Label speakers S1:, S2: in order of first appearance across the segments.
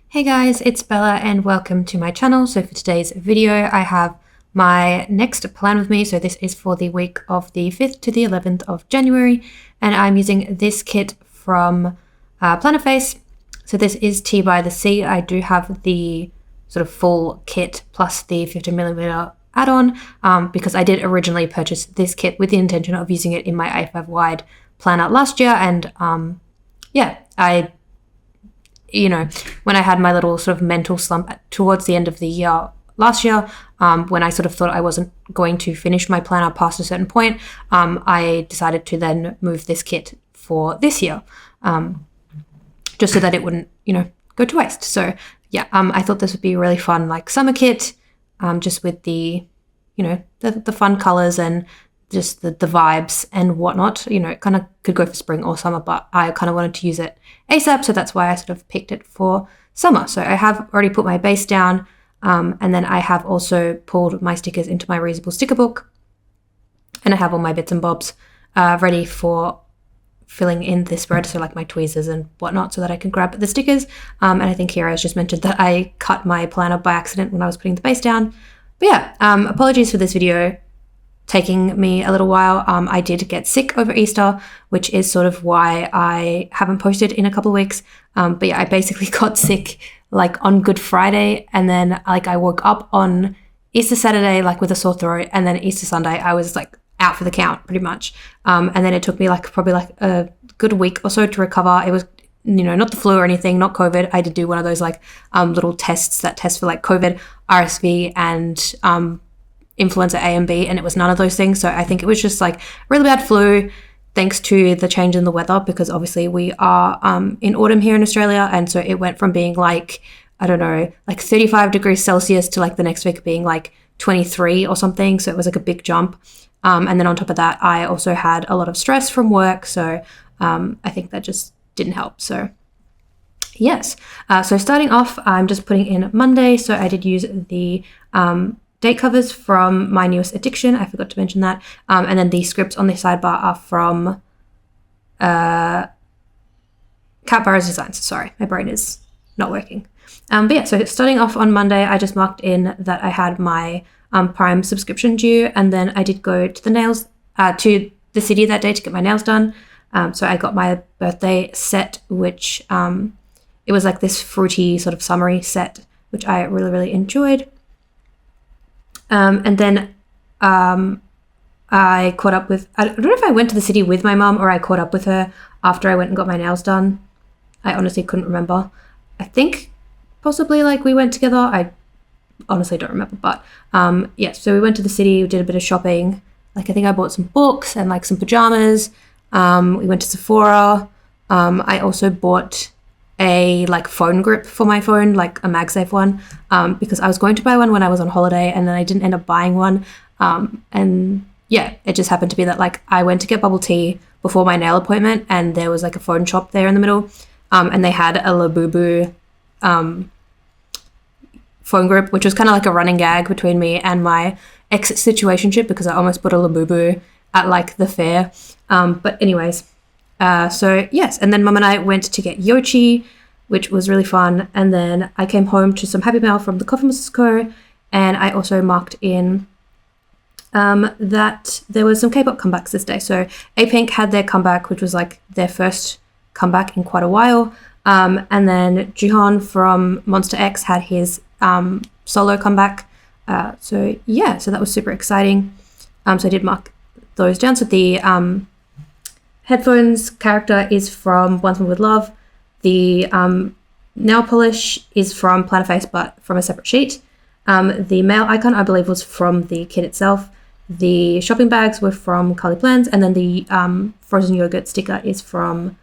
S1: Hey guys, it's Bella and welcome to my channel. So for today's video, I have my next plan with me. So this is for the week of the 5th to the 11th of January, and I'm using this kit from Plannerface. So this is 𝚑𝚘𝚘𝚘. I do have the sort of full kit plus the 50mm add-on because I did originally purchase this kit with the intention of using it in my A5 wide planner last year, and when I had my little sort of mental slump towards the end of the year last year, when I sort of thought I wasn't going to finish my planner past a certain point, I decided to then move this kit for this year, just so that it wouldn't, go to waste. So yeah, I thought this would be a really fun like summer kit, just with the, the fun colors and just the vibes and whatnot. It kind of could go for spring or summer, but I kind of wanted to use it ASAP, so that's why I sort of picked it for summer. So I have already put my base down, and then I have also pulled my stickers into my reusable sticker book, and I have all my bits and bobs ready for filling in this spread, so like my tweezers and whatnot, so that I can grab the stickers. And I think here I just mentioned that I cut my planner by accident when I was putting the base down. But yeah, apologies for this video taking me a little while. I did get sick over Easter, which is sort of why I haven't posted in a couple of weeks. But yeah, I basically got sick like on Good Friday, and then like I woke up on Easter Saturday like with a sore throat, and then Easter Sunday I was like out for the count pretty much. And then it took me probably a good week or so to recover. It was not the flu or anything, not COVID. I did do one of those like little tests that test for like COVID, RSV, and influenza A and B, and it was none of those things. So I think it was just like really bad flu, thanks to the change in the weather, because obviously we are in autumn here in Australia, and so it went from being like, I don't know, like 35 degrees Celsius to like the next week being like 23 or something. So it was like a big jump. And then on top of that, I also had a lot of stress from work, so I think that just didn't help. So yes, so starting off, I'm just putting in Monday. So I did use the date covers from my newest addiction. I forgot to mention that. And then the scripts on the sidebar are from Cat Barrows Designs. Sorry, my brain is not working. But yeah, so starting off on Monday, I just marked in that I had my Prime subscription due, and then I did go to to the city that day to get my nails done. So I got my birthday set, which it was like this fruity sort of summery set, which I really, really enjoyed. And then I caught up with, I don't know if I went to the city with my mum or I caught up with her after I went and got my nails done. I honestly couldn't remember. I think possibly like we went together. I honestly don't remember, but yeah, so we went to the city, we did a bit of shopping. Like I think I bought some books and like some pajamas. We went to Sephora. I also bought a like phone grip for my phone, like a MagSafe one, because I was going to buy one when I was on holiday, and then I didn't end up buying one. And yeah, it just happened to be that like I went to get bubble tea before my nail appointment, and there was like a phone shop there in the middle, and they had a Labubu phone grip, which was kind of like a running gag between me and my ex-situationship, because I almost bought a Labubu at like the fair. But anyways, so yes, and then Mum and I went to get Yochi, which was really fun, and then I came home to some Happy Mail from the 𝚑𝚑𝚘𝚗𝚙, and I also marked in that there was some K-pop comebacks this day. So A-Pink had their comeback, which was like their first comeback in quite a while, and then Jihoon from Monster X had his solo comeback. So yeah, so that was super exciting. So I did mark those down. So the headphones character is from Once More With Love. The nail polish is from Plannerface, but from a separate sheet. The mail icon, I believe, was from the kit itself. The shopping bags were from Carly Plans, and then the frozen yogurt sticker is from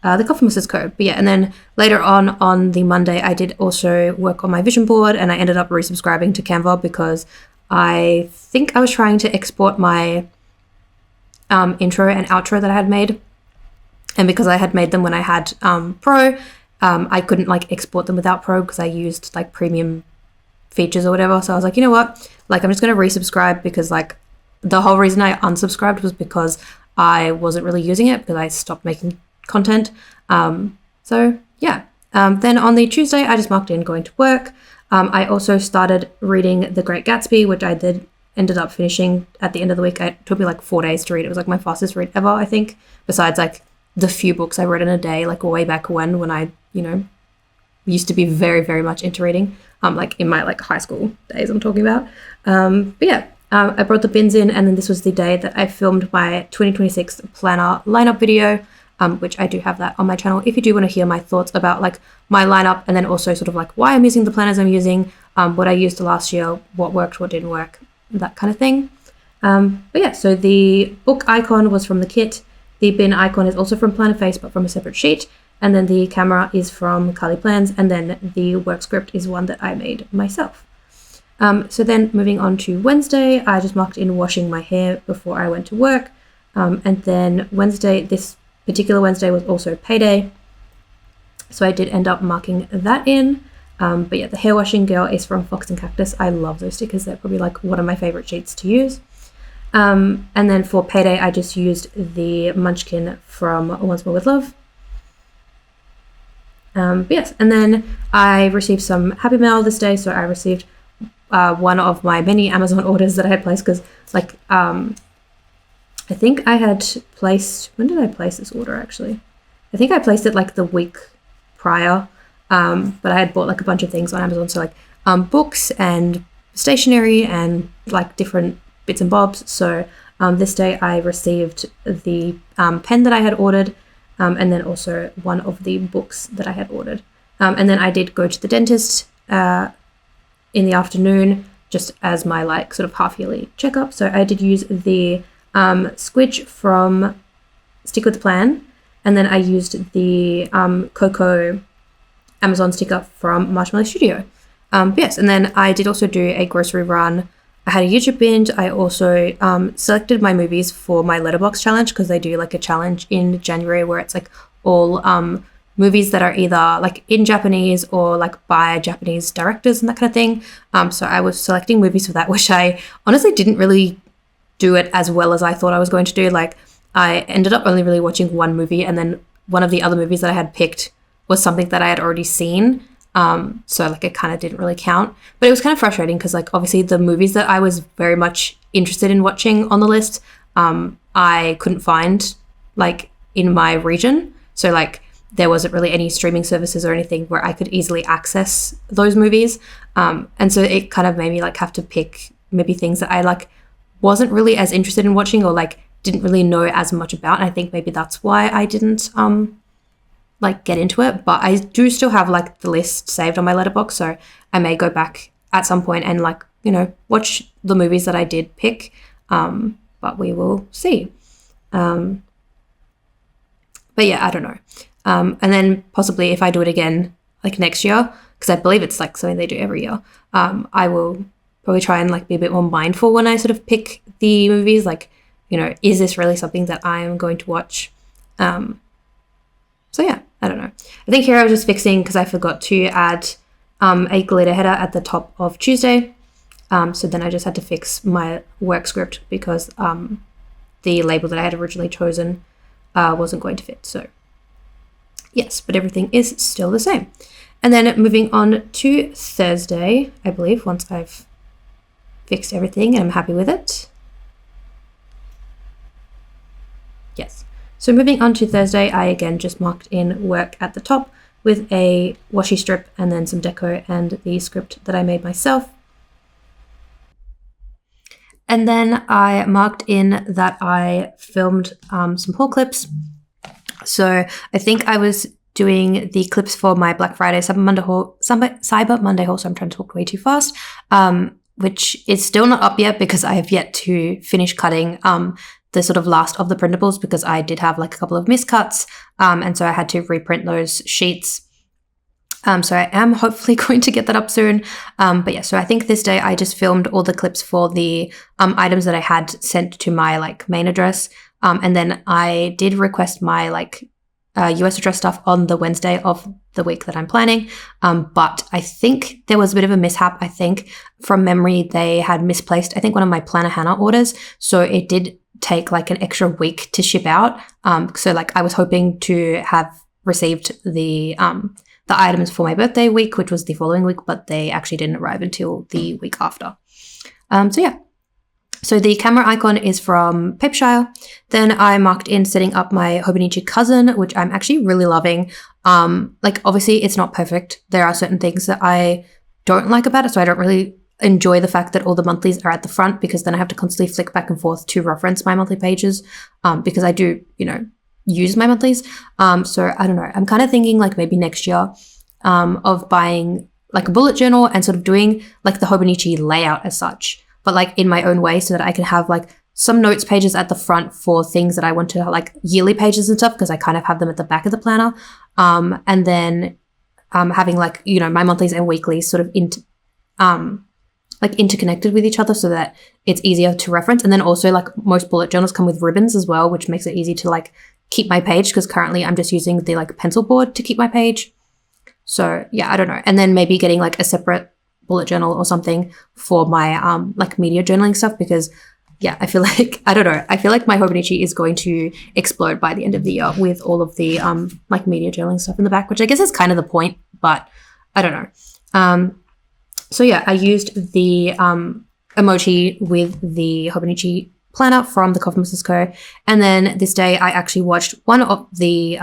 S1: the 𝚑𝚑𝚘𝚘𝚗𝚡. But yeah, and then later on the Monday, I did also work on my vision board, and I ended up resubscribing to Canva because I think I was trying to export my intro and outro that I had made, and because I had made them when I had Pro, I couldn't like export them without Pro because I used like premium features or whatever. So I was like, you know what, like I'm just going to resubscribe, because like the whole reason I unsubscribed was because I wasn't really using it because I stopped making content. So yeah. Then on the Tuesday, I just marked in going to work. I also started reading The Great Gatsby, which I ended up finishing at the end of the week. It took me like 4 days to read. It was like my fastest read ever, I think, besides like the few books I read in a day, like way back when I, used to be very, very much into reading, like in my like high school days I'm talking about. But yeah, I brought the bins in, and then this was the day that I filmed my 2026 planner lineup video, which I do have that on my channel if you do want to hear my thoughts about like my lineup, and then also sort of like why I'm using the planners I'm using, what I used last year, what worked, what didn't work, that kind of thing. But yeah, so the book icon was from the kit. The bin icon is also from Plannerface, but from a separate sheet. And then the camera is from Carly Plans, and then the work script is one that I made myself. So then moving on to Wednesday, I just marked in washing my hair before I went to work. And then this particular Wednesday was also payday, so I did end up marking that in. But yeah, the hair washing girl is from Fox and Cactus. I love those stickers. They're probably like one of my favorite sheets to use. And then for payday, I just used the Munchkin from Once More With Love. But yes, and then I received some Happy Mail this day. So I received one of my many Amazon orders that I had placed, because like I think I had placed, when did I place this order actually? I think I placed it like the week prior, but I had bought like a bunch of things on Amazon, so like books and stationery and like different bits and bobs. So this day I received the pen that I had ordered, and then also one of the books that I had ordered. And then I did go to the dentist in the afternoon, just as my like sort of half-yearly checkup. So I did use the squidge from Stick With The Plan, and then I used the Coco Amazon sticker from Marshmallow Studio. Yes, and then I did also do a grocery run. I had a YouTube binge. I also selected my movies for my Letterboxd challenge, because they do like a challenge in January where it's like all movies that are either like in Japanese or like by Japanese directors and that kind of thing. So I was selecting movies for that, which I honestly didn't really do it as well as I thought I was going to do. Like I ended up only really watching one movie, and then one of the other movies that I had picked was something that I had already seen. So like it kind of didn't really count, but it was kind of frustrating because like obviously the movies that I was very much interested in watching on the list, I couldn't find like in my region. So like there wasn't really any streaming services or anything where I could easily access those movies. And so it kind of made me like have to pick maybe things that I like wasn't really as interested in watching, or like didn't really know as much about. And I think maybe that's why I didn't like get into it, but I do still have like the list saved on my Letterboxd, so I may go back at some point and like, watch the movies that I did pick, but we will see. But yeah, I don't know. And then possibly if I do it again like next year, because I believe it's like something they do every year, I will probably try and like be a bit more mindful when I sort of pick the movies, like, is this really something that I am going to watch? So yeah, I don't know. I think here I was just fixing because I forgot to add a glitter header at the top of Tuesday. So then I just had to fix my work script because the label that I had originally chosen wasn't going to fit. So yes, but everything is still the same. And then moving on to Thursday, I believe, once I've fixed everything and I'm happy with it. Yes. So moving on to Thursday, I again just marked in work at the top with a washi strip and then some deco and the script that I made myself. And then I marked in that I filmed some haul clips. So I think I was doing the clips for my Black Friday Cyber Monday haul, so I'm trying to talk way too fast, which is still not up yet because I have yet to finish cutting the sort of last of the printables, because I did have like a couple of miscuts, and so I had to reprint those sheets. So I am hopefully going to get that up soon. But yeah, so I think this day I just filmed all the clips for the items that I had sent to my like main address. And then I did request my like US address stuff on the Wednesday of the week that I'm planning. But I think there was a bit of a mishap. I think from memory, they had misplaced, I think, one of my Planner Hannah orders. So it did take like an extra week to ship out. So like I was hoping to have received the items for my birthday week, which was the following week, but they actually didn't arrive until the week after. So yeah. So the camera icon is from 𝚑𝚘𝚘𝚗𝚘. Then I marked in setting up my 𝚑𝚑𝚘𝚘𝚗𝚘𝚗, which I'm actually really loving. Like obviously it's not perfect. There are certain things that I don't like about it. So I don't really enjoy the fact that all the monthlies are at the front, because then I have to constantly flick back and forth to reference my monthly pages, because I do, use my monthlies. So I don't know. I'm kind of thinking like maybe next year of buying like a bullet journal and sort of doing like the Hobonichi layout as such, but like in my own way, so that I can have like some notes pages at the front for things that I want to, like yearly pages and stuff, because I kind of have them at the back of the planner. And then having like, my monthlies and weeklies sort of interconnected with each other, so that it's easier to reference. And then also like most bullet journals come with ribbons as well, which makes it easy to like keep my page, because currently I'm just using the like pencil board to keep my page. So yeah, I don't know. And then maybe getting like a separate bullet journal or something for my like media journaling stuff, because yeah, I feel like, I don't know, I feel like my Hobonichi is going to explode by the end of the year with all of the like media journaling stuff in the back, which I guess is kind of the point, but I don't know. So yeah, I used the emoji with the Hobonichi planner from the 𝚑𝚑𝚘𝚘𝚗𝚘𝚗𝚘. And then this day I actually watched one of the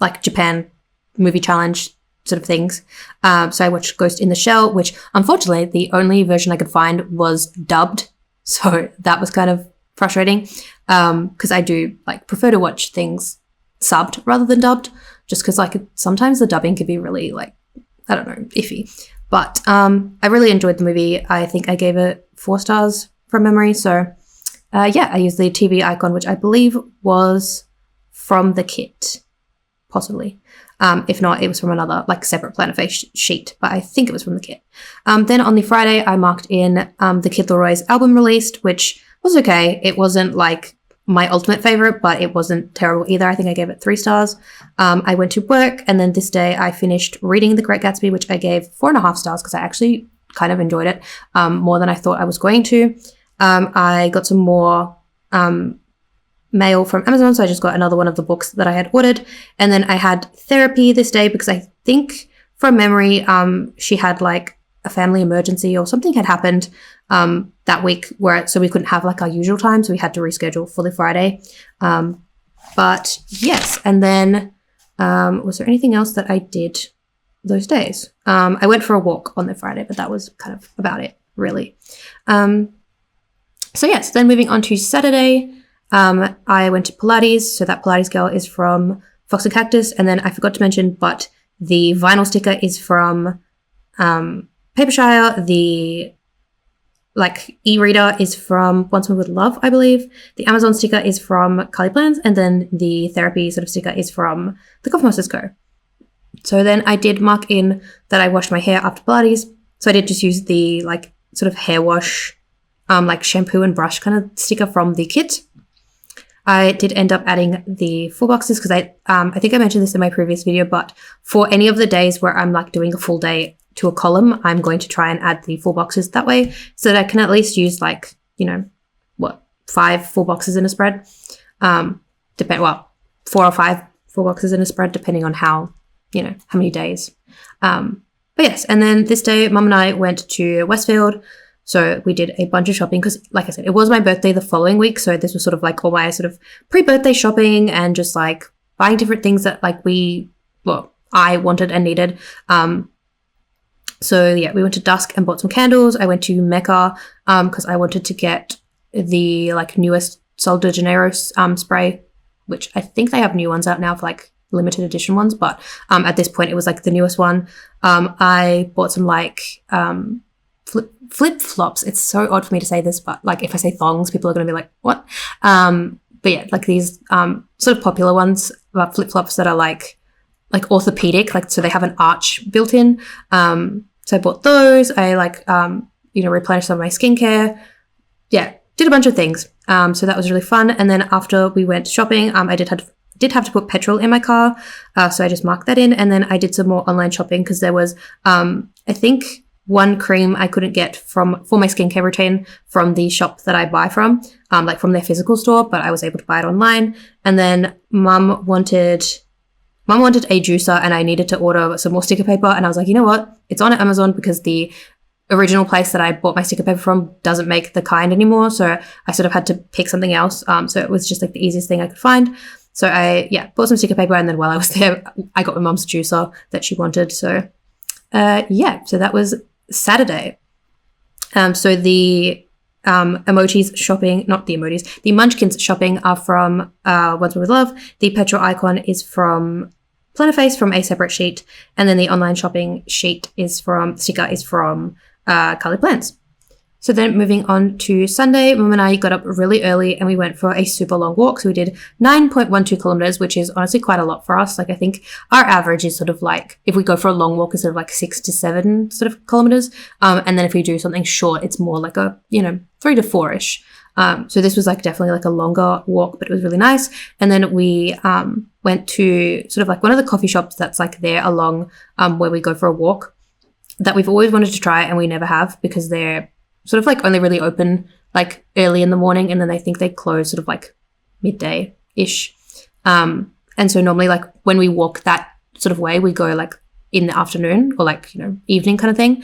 S1: like Japan movie challenge sort of things. So I watched Ghost in the Shell, which unfortunately the only version I could find was dubbed. So that was kind of frustrating, because I do like prefer to watch things subbed rather than dubbed, just because like sometimes the dubbing could be really like, I don't know, iffy. But I really enjoyed the movie. I think I gave it 4 stars from memory. So yeah, I used the TV icon, which I believe was from the kit, possibly. If not, it was from another like separate Plannerface sheet, but I think it was from the kit. Then on the Friday, I marked in the 𝚑𝚘𝚘𝚘𝚘's album released, which was okay. It wasn't like my ultimate favorite, but it wasn't terrible either. I think I gave it 3 stars. I went to work, and then this day I finished reading The Great Gatsby, which I gave 4.5 stars, because I actually kind of enjoyed it more than I thought I was going to. I got some more mail from Amazon, so I just got another one of the books that I had ordered. And then I had therapy this day, because I think from memory she had like a family emergency or something had happened that week, so we couldn't have like our usual time, so we had to reschedule for the Friday. But yes, and then was there anything else that I did those days? I went for a walk on the Friday, but that was kind of about it, really. So yes, then moving on to Saturday, I went to Pilates. So that Pilates girl is from Fox and Cactus. And then I forgot to mention, but the vinyl sticker is from 𝚑𝚑𝚘𝚘𝚘𝚗𝚘. The like e-reader is from Once More With Love, I believe. The Amazon sticker is from Carly Plans. And then the therapy sort of sticker is from the 𝚑𝚑𝚘𝚘𝚘𝚘𝚑. So then I did mark in that I washed my hair after Pilates. So I did just use the like sort of hair wash, like shampoo and brush kind of sticker from the kit. I did end up adding the 4 boxes, because I think I mentioned this in my previous video, but for any of the days where I'm like doing a full day to a column, I'm going to try and add the 4 boxes that way, so that I can at least use like, 5 full boxes in a spread. 4 or 5 full boxes in a spread, depending on how many days. But yes, and then this day, Mum and I went to Westfield. So we did a bunch of shopping, because like I said, it was my birthday the following week. So this was sort of like all my sort of pre-birthday shopping, and just like buying different things that like I wanted and needed. So yeah, we went to Dusk and bought some candles. I went to Mecca because I wanted to get the like newest Sol de Janeiro spray, which I think they have new ones out now for like limited edition ones. But at this point, it was like the newest one. I bought some like flip-flops. It's so odd for me to say this, but like if I say thongs, people are going to be like, what? But yeah, like these sort of popular ones, flip-flops that are like orthopedic, like so they have an arch built in. So I bought those. I like replenished some of my skincare. Yeah, did a bunch of things. So that was really fun. And then after we went shopping, I did have to put petrol in my car. So I just marked that in. And then I did some more online shopping, because there was I think one cream I couldn't get for my skincare routine from the shop that I buy from, like from their physical store, but I was able to buy it online. And then Mum wanted mum wanted a juicer and I needed to order some more sticker paper, and I was like, you know what? It's on Amazon because the original place that I bought my sticker paper from doesn't make the kind anymore. So I sort of had to pick something else. So it was just like the easiest thing I could find. So I, bought some sticker paper, and then while I was there, I got my mum's juicer that she wanted. So so that was Saturday. So the emojis shopping, not the emojis, the munchkins shopping are from Once More With Love. The petrol icon is from Plannerface from A Separate Sheet. And then the online shopping sticker is from Colored Plans. So then moving on to Sunday, Mum and I got up really early and we went for a super long walk. So we did 9.12 kilometers, which is honestly quite a lot for us. Like I think our average is sort of like, if we go for a long walk, is sort of like 6 to 7 sort of kilometers. And then if we do something short, it's more like a, 3 to 4-ish. So this was like definitely like a longer walk, but it was really nice. And then we went to sort of like one of the coffee shops that's like there along where we go for a walk that we've always wanted to try and we never have, because they're sort of like only really open like early in the morning, and then I think they close sort of like midday-ish. And so normally like when we walk that sort of way, we go like in the afternoon or like, evening kind of thing.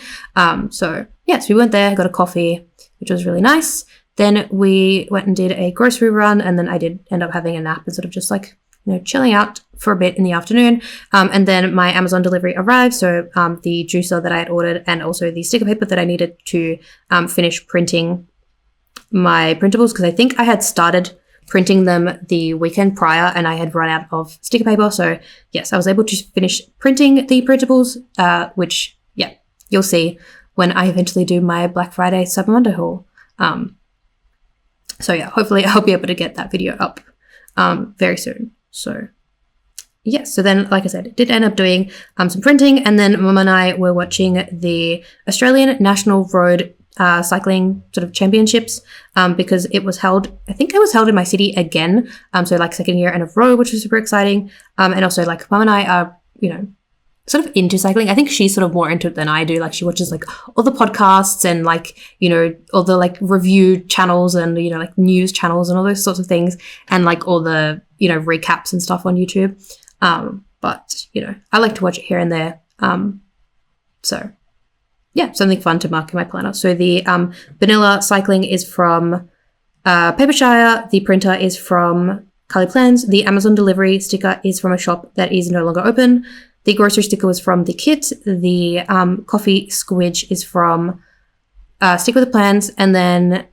S1: So we went there, got a coffee, which was really nice. Then we went and did a grocery run, and then I did end up having a nap and sort of just like, chilling out for a bit in the afternoon. And then my Amazon delivery arrived. So the juicer that I had ordered and also the sticker paper that I needed to finish printing my printables, because I think I had started printing them the weekend prior and I had run out of sticker paper. So yes, I was able to finish printing the printables, which you'll see when I eventually do my Black Friday Cyber Monday haul. So hopefully I'll be able to get that video up very soon. So so then, like I said, did end up doing some printing, and then Mum and I were watching the Australian National Road Cycling sort of championships because it was held, I think it was held in my city again, so like second year in a row, which was super exciting. And also like Mum and I are, sort of into cycling. I think she's sort of more into it than I do. Like she watches like all the podcasts and like, all the like review channels and, like news channels and all those sorts of things, and like all the, recaps and stuff on YouTube. But, I like to watch it here and there. So something fun to mark in my planner. So the vanilla cycling is from Papershire. The printer is from Colored Plans. The Amazon delivery sticker is from a shop that is no longer open. The grocery sticker was from the kit. The coffee squidge is from Stick With The Plans. And then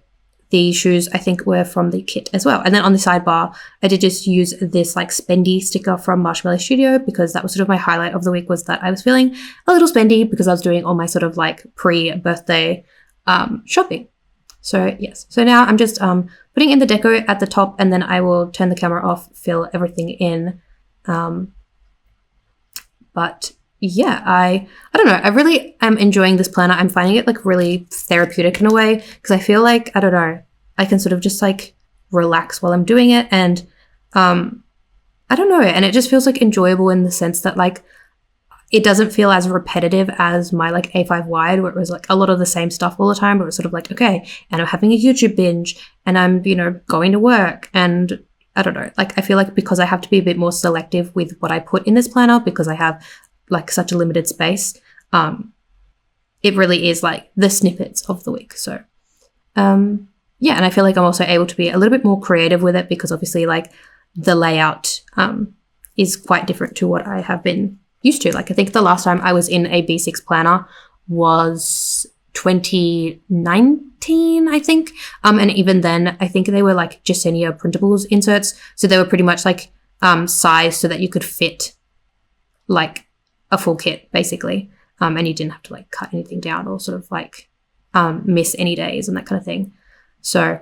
S1: the shoes, I think, were from the kit as well. And then on the sidebar, I did just use this like spendy sticker from Marshmallow Studio, because that was sort of my highlight of the week, was that I was feeling a little spendy because I was doing all my sort of like pre-birthday shopping. So yes. So now I'm just putting in the deco at the top, and then I will turn the camera off, fill everything in. But I don't know. I really am enjoying this planner. I'm finding it like really therapeutic in a way, because I feel like, I don't know, I can sort of just like relax while I'm doing it. And I don't know. And it just feels like enjoyable in the sense that like it doesn't feel as repetitive as my like A5 wide, where it was like a lot of the same stuff all the time, but it was sort of like, okay, and I'm having a YouTube binge and I'm, going to work, and I don't know, like I feel like because I have to be a bit more selective with what I put in this planner, because I have like such a limited space, it really is like the snippets of the week. So and I feel like I'm also able to be a little bit more creative with it, because obviously like the layout is quite different to what I have been used to. Like I think the last time I was in a B6 planner was 2019, I think. And even then, I think they were like Jesenia printables inserts. So they were pretty much like sized so that you could fit like a full kit basically. And you didn't have to like cut anything down or sort of like miss any days and that kind of thing. So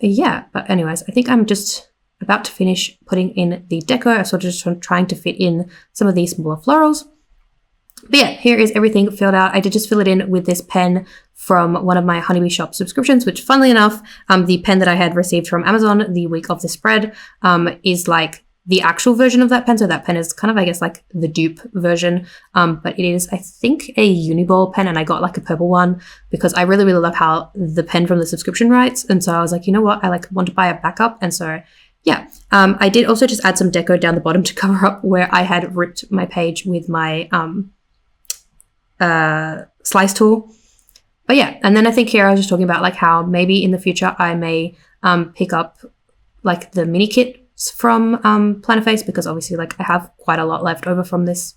S1: but anyways, I think I'm just about to finish putting in the deco. I'm sort of just trying to fit in some of these smaller florals. But here is everything filled out. I did just fill it in with this pen from one of my Honeybee Shop subscriptions, which funnily enough, the pen that I had received from Amazon the week of the spread is like the actual version of that pen. So that pen is kind of, I guess, like the dupe version. But it is, I think, a Uniball pen, and I got like a purple one because I really, really love how the pen from the subscription writes. And so I was like, you know what? I like want to buy a backup. And so yeah, I did also just add some deco down the bottom to cover up where I had ripped my page with my slice tool. But yeah, and then I think here I was just talking about like how maybe in the future I may pick up like the mini kits from Plannerface, because obviously like I have quite a lot left over from this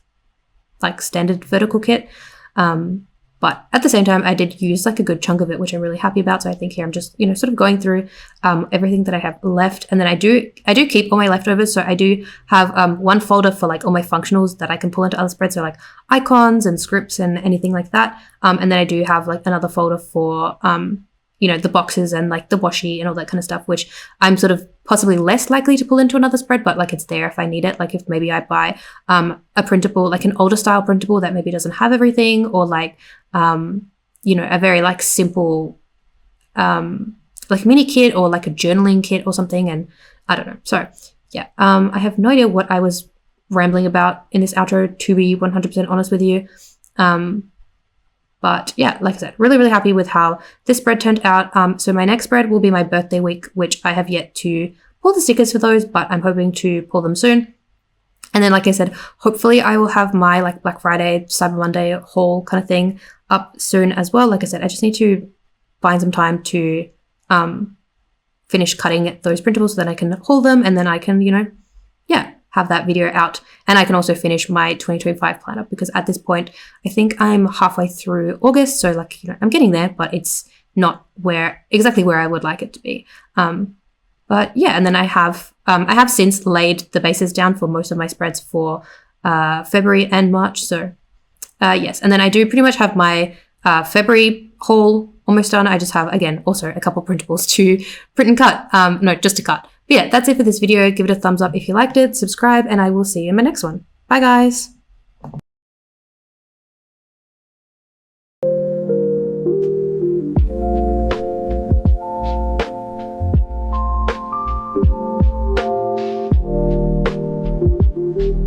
S1: like standard vertical kit. But at the same time, I did use like a good chunk of it, which I'm really happy about. So I think here I'm just, you know, sort of going through everything that I have left. And then I do keep all my leftovers. So I do have one folder for like all my functionals that I can pull into other spreads. So like icons and scripts and anything like that. And then I do have like another folder for, you know, the boxes and like the washi and all that kind of stuff, which I'm sort of possibly less likely to pull into another spread, but like it's there if I need it. Like if maybe I buy a printable, like an older style printable that maybe doesn't have everything, or like, you know, a very like simple like mini kit or like a journaling kit or something. And I don't know. So yeah, I have no idea what I was rambling about in this outro, to be 100% honest with you. But yeah, like I said, really, really happy with how this spread turned out. So my next spread will be my birthday week, which I have yet to pull the stickers for those, but I'm hoping to pull them soon. And then, like I said, hopefully I will have my like Black Friday, Cyber Monday haul kind of thing up soon as well. Like I said, I just need to find some time to finish cutting those printables so then I can haul them, and then I can, you know, yeah, have that video out. And I can also finish my 2025 planner, because at this point, I think I'm halfway through August. So like, you know, I'm getting there, but it's not exactly where I would like it to be. But yeah, and then I have since laid the bases down for most of my spreads for February and March. So yes, and then I do pretty much have my February haul almost done. I just have, again, also a couple printables to print and cut. No, just to cut. But yeah, that's it for this video. Give it a thumbs up if you liked it, subscribe, and I will see you in my next one. Bye, guys.